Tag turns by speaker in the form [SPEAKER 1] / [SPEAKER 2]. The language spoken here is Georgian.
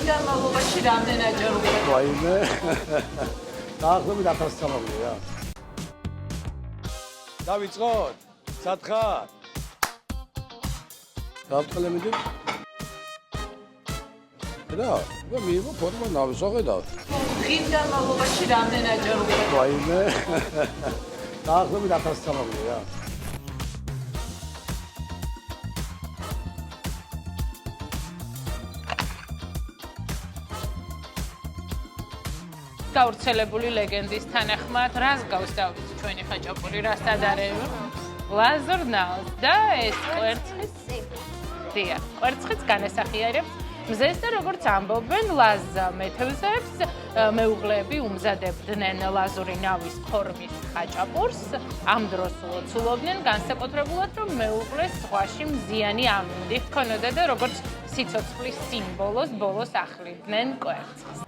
[SPEAKER 1] განმავლობაში რამდენადჯერ უყურებთ?
[SPEAKER 2] ვაიმე. დაახლოებით 1000 წამოვიდა. დავიწყოთ? სათხარ? დავწყლემიდი? და მიიღო ფორმა ნავისოხედავ.
[SPEAKER 1] დღის განმავლობაში რამდენადჯერ უყურებთ?
[SPEAKER 2] ვაიმე. დაახლოებით 1000 წამოვიდა.
[SPEAKER 3] გავრცელებული ლეგენდის თანახმად, რას გავს დავით ჩვენი ხაჭაპური, რას ადარებთ? ლაზურნაოს და ეს კვერცხის დია. კვერცხიც განესახიერებს მზეს და როგორც ამბობენ, ლაზა მეთევზეებს მეუღლეები უმზადებდნენ ლაზური ნავის ფორმის ხაჭაპურს. ამ დროს ულოცულობდნენ განსაკუთრებულად, რომ მეუღლეს ზღვაში მზიანი ამინდი ჰქონოდა და როგორც სიცოცხლის სიმბოლოს ბოლოს ახლიდნენ კვერცხს.